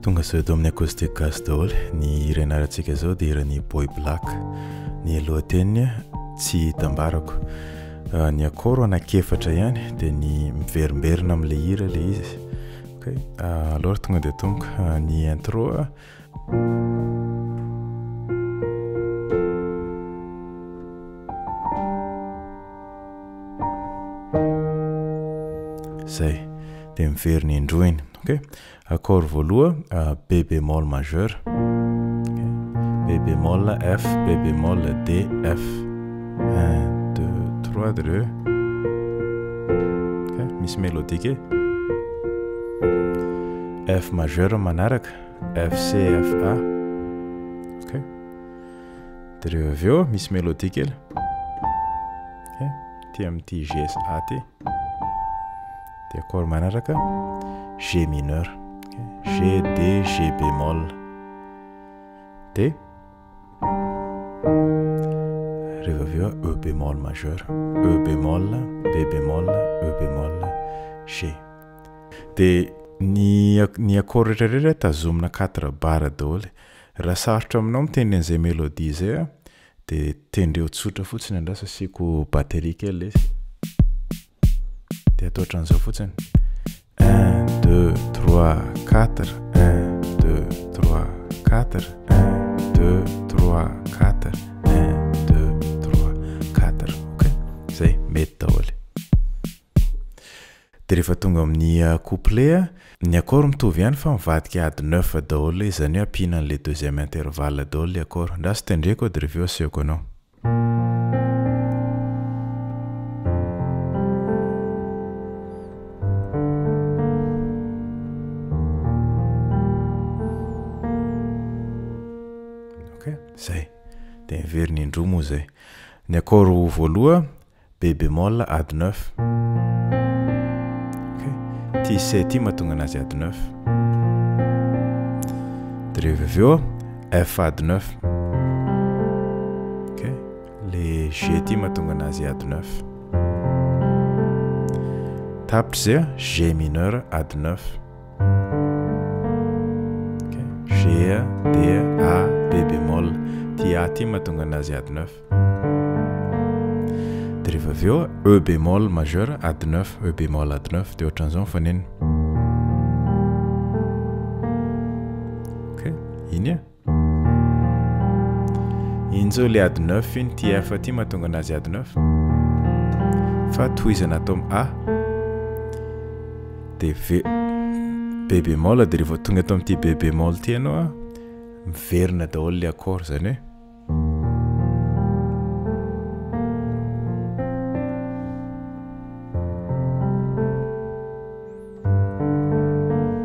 Tonga zao eto amin'ny Acoustic Gasy daholo. Ny hira ianarantsika zao dia hiran'ny BoyBlack. Ny lohateny tsy Hitambarako. Ny akoro anakefatra ihany dia ny miverimberina amin'ilay hira ilay izy. Okay. Alors tonga dia tonga ny intro izay dia miverina indroiny. Okay. Accord voaloha B bémol majeur, okay. B bémol F, B bémol D, F. 1, 2, 3 de okay. Misy mélodique F majeur manaraka F C F A. Okay. Dia aveo misy mélodique kely. Okay. Ty amin'ity G S A ty. Dia accord manaraka G mineur. Okay. G, D, G bémol. D. Rehefa aveo E bémol majeur. E bémol, B bémol, E bémol, G. Dia ny accord rehetrarehetra tazomina 4 barra daholo. Raha sarotra aminao mitendry an'izay mélodie izay dia tendreo tsotra fotsiny andrasa asiko batterie kely izy. Dia atao ohatran'izao fotsiny. 1, 2, 3, 4, 1, 2, 3, 4, 1, 2, 3, 4, 1, 2, 3, 4. Okay. Zay mety daholo. Dia rehefa tonga amin'ny couplet, ny accord mitovy ihany fa mivadika ady 9 daholo, izany hoe ampina an'ilay deuxième intervalle daholo ilay accord. Ndraso tendreko dia rehefa asehoko anao. Zay dia miverina indroa moa zay. Ny accord voaloha B bémol ady 9. Okay. Ty C ty mahatonga anazy ady 9. Dia rehefa aveo F ady 9. Okay. Le G ty mahatonga anazy ady 9. Tapitra zay G mineur ady 9. Okay. G, D, A, B bémol. Ty A ty mahatonga anazy ady 9. Dia rehefa aveo E bémol majeur ady 9, E bémol ady 9 dia ohatran'izao mifanena. Okay. Iny iny zao le ady 9 iny, ty F ty mahatonga anazy ady 9. Fa tohizana atao amin'ny A. Dia B bémol dia rehefa tonga atao amin'ity B bémol ty ianao miverina daholo le accord zany hoe.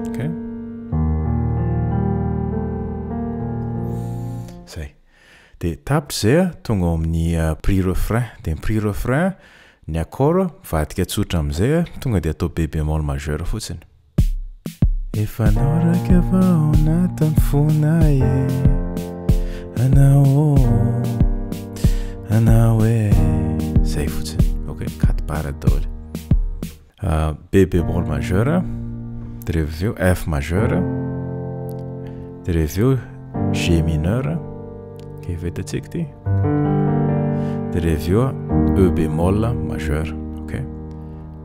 Okay. Zay. Dia tapitra zay tonga amin'ny prix refrain. Dia ny prix refrain ny accord mivadika tsotra amin'izay tonga dia atao B bémol majeur fotsiny. Efa naoraka vao natany fonay anao hoe zay fotsiny. Ok, 4 barra daholo. B bémol majeur, dia rehefa aveo F majeur, dia rehefa aveo G mineur. Ok, vitatsika ty. Dia rehefa aveo E bémol majeur. Ok,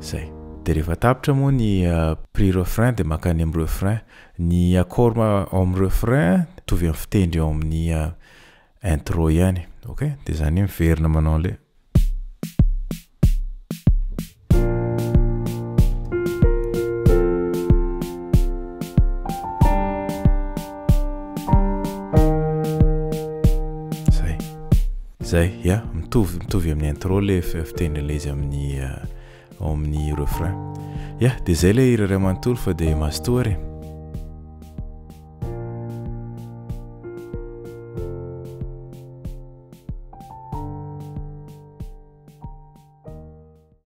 zay. Dia rehefa tapitra moa ny prix refrain dia makany amin'ny refrain. Ny accord ao amin'ny refrain tovy amin'ny fitendry ao amin'ny intro ihany. Okay? Dia zany miverina manao le. Zay, ja, mitovy amin'ny intro le fitendry le izy amin'ny refrain. Ja, dia zay le hira ray manontolo fa dia mastory.